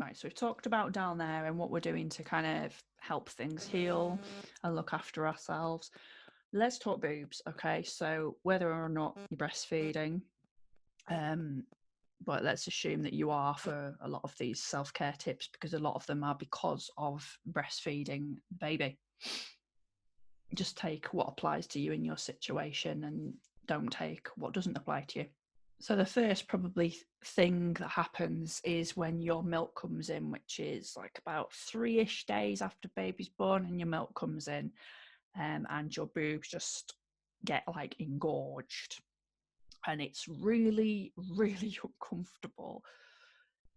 Right, so we've talked about down there and what we're doing to kind of help things heal and look after ourselves. Let's talk boobs, okay? So whether or not you're breastfeeding, um, but let's assume that you are for a lot of these self-care tips, because a lot of them are because of breastfeeding the baby. Just take what applies to you in your situation and don't take what doesn't apply to you. So the first probably thing that happens is when your milk comes in, which is like about 3-ish days after baby's born, and your milk comes in, and your boobs just get like engorged, and it's really, really uncomfortable.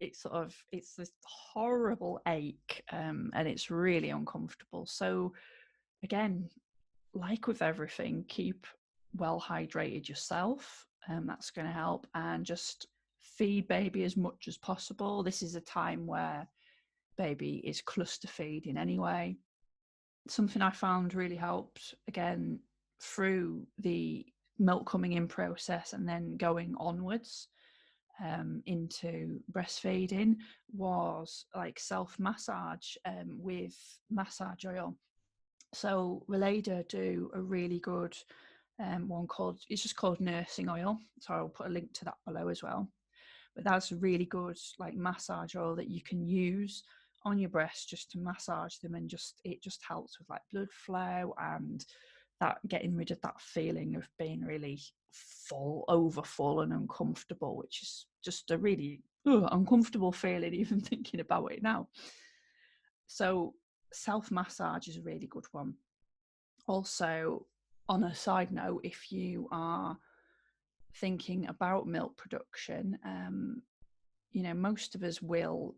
It's this horrible ache, and it's really uncomfortable. So again, like with everything, keep well hydrated yourself. That's going to help, and just feed baby as much as possible. This is a time where baby is cluster feeding anyway. Something I found really helped, again, through the milk coming in process and then going onwards into breastfeeding, was like self massage with massage oil. So Relada do a really good one called, it's just called nursing oil. So I'll put a link to that below as well. But that's a really good like massage oil that you can use on your breasts just to massage them, and just it just helps with like blood flow and that getting rid of that feeling of being really full, over full and uncomfortable, which is just a really uncomfortable feeling even thinking about it now. So self massage is a really good one. Also, on a side note, if you are thinking about milk production, most of us will,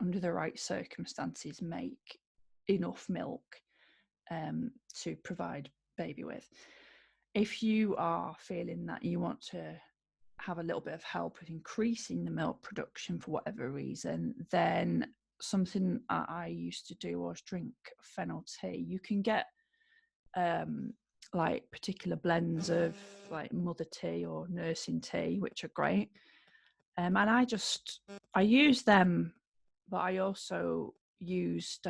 under the right circumstances, make enough milk to provide baby with. If you are feeling that you want to have a little bit of help with increasing the milk production for whatever reason, then something I used to do was drink fennel tea. You can get like particular blends of like mother tea or nursing tea, which are great. And I use them, but I also used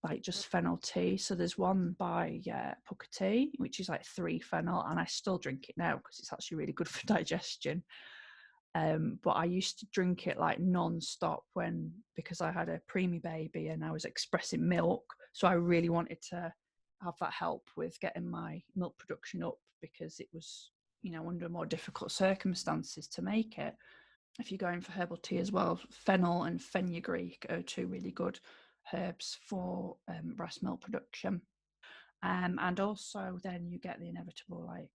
like just fennel tea. So there's one by Puka Tea, which is like 3 fennel, and I still drink it now because it's actually really good for digestion. But I used to drink it like non-stop because I had a preemie baby and I was expressing milk. So I really wanted to have that help with getting my milk production up, because it was, under more difficult circumstances to make it. If you're going for herbal tea as well, fennel and fenugreek are 2 really good herbs for breast milk production. And also then you get the inevitable like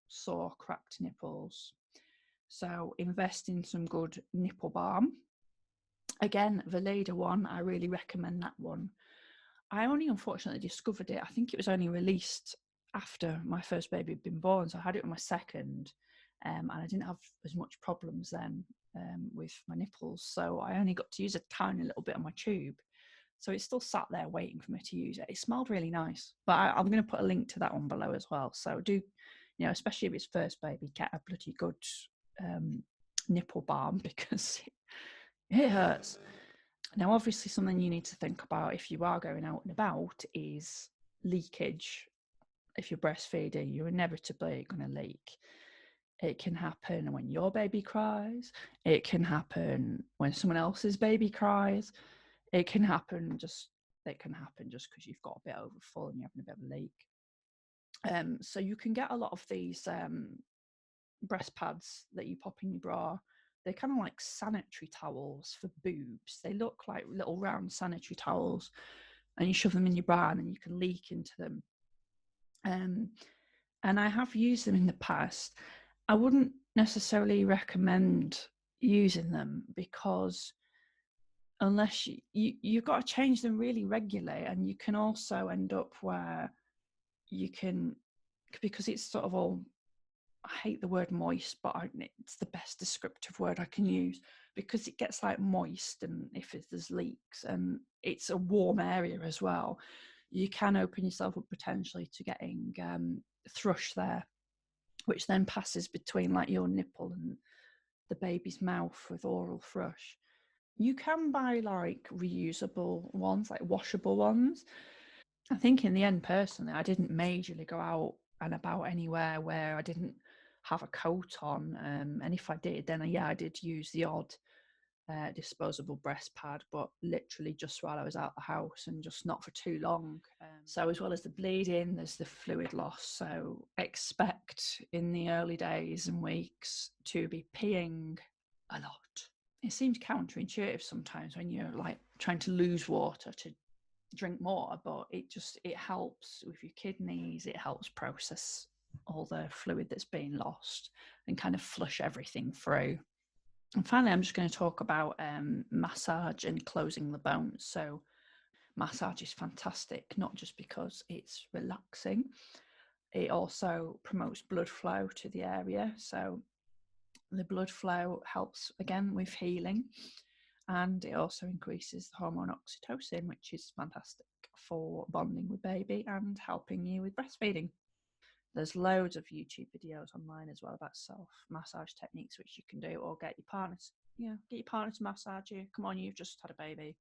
sore, cracked nipples. So invest in some good nipple balm. Again, the Leda one, I really recommend that one. I only unfortunately discovered it, I think it was only released after my first baby had been born. So I had it with my second, and I didn't have as much problems then with my nipples. So I only got to use a tiny little bit on my tube. So it's still sat there waiting for me to use it. It smelled really nice, but I'm going to put a link to that one below as well. So do, especially if it's first baby, get a bloody good nipple balm, because it hurts. Now, obviously, something you need to think about if you are going out and about is leakage. If you're breastfeeding, you're inevitably going to leak. It can happen when your baby cries. It can happen when someone else's baby cries. It can happen just because you've got a bit overfull and you're having a bit of a leak. So you can get a lot of these breast pads that you pop in your bra. They're kind of like sanitary towels for boobs. They look like little round sanitary towels, and you shove them in your bra and then you can leak into them. And I have used them in the past. I wouldn't necessarily recommend using them, because unless you've got to change them really regularly, and you can also end up where you can, because it's sort of all, I hate the word moist, but it's the best descriptive word I can use, because it gets like moist, and if there's leaks and it's a warm area as well, you can open yourself up potentially to getting thrush there, which then passes between like your nipple and the baby's mouth with oral thrush. You can buy like reusable ones, like washable ones. I think in the end, personally, I didn't majorly go out and about anywhere where I didn't have a coat on. And if I did, then yeah, I did use the odd disposable breast pad, but literally just while I was out the house and just not for too long. So as well as the bleeding, there's the fluid loss. So expect in the early days and weeks to be peeing a lot. It seems counterintuitive sometimes when you're like trying to lose water to drink more, but it helps with your kidneys. It helps process all the fluid that's being lost and kind of flush everything through. And finally, I'm just going to talk about massage and closing the bones. So massage is fantastic, not just because it's relaxing, it also promotes blood flow to the area. So the blood flow helps again with healing, and it also increases the hormone oxytocin, which is fantastic for bonding with baby and helping you with breastfeeding. There's loads of YouTube videos online as well about self massage techniques which you can do, or get your partners. Yeah, get your partner to massage you. Come on, you've just had a baby.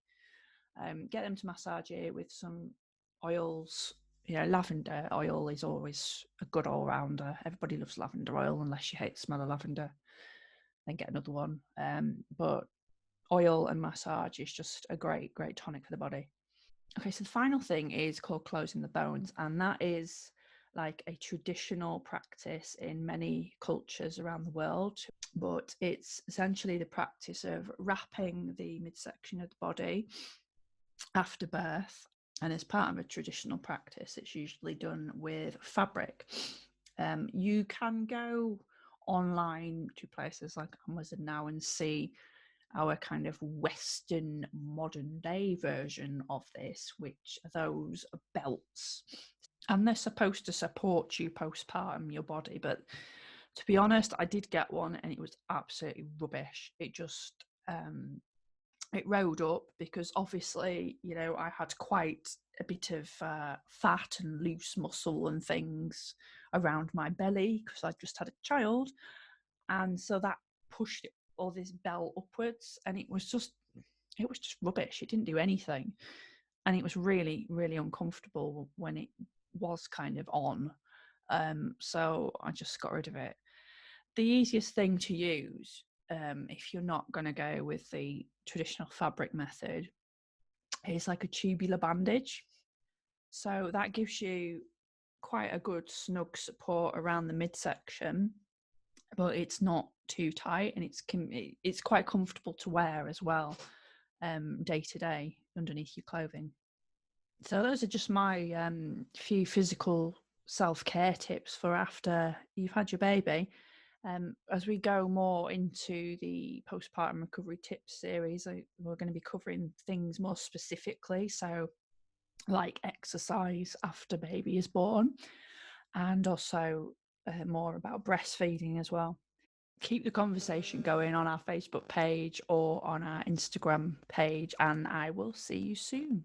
Get them to massage you with some oils. Lavender oil is always a good all rounder. Everybody loves lavender oil unless you hate the smell of lavender. Then get another one. But oil and massage is just a great, great tonic for the body. Okay, so the final thing is called closing the bones, and that is like a traditional practice in many cultures around the world, but it's essentially the practice of wrapping the midsection of the body after birth. And as part of a traditional practice, it's usually done with fabric. You can go online to places like Amazon now and see our kind of Western modern day version of this, which are those belts. And they're supposed to support you postpartum, your body. But to be honest, I did get one and it was absolutely rubbish. It rode up because obviously, I had quite a bit of fat and loose muscle and things around my belly because I just had a child. And so that pushed all this belt upwards, and it was just rubbish. It didn't do anything. And it was really, really uncomfortable when it was kind of on. So I just got rid of it. The easiest thing to use, if you're not going to go with the traditional fabric method, is like a tubular bandage. So that gives you quite a good snug support around the midsection, but it's not too tight, and it's quite comfortable to wear as well, day to day underneath your clothing. So those are just my few physical self-care tips for after you've had your baby. As we go more into the postpartum recovery tips series, we're going to be covering things more specifically. So, like exercise after baby is born, and also more about breastfeeding as well. Keep the conversation going on our Facebook page or on our Instagram page, and I will see you soon.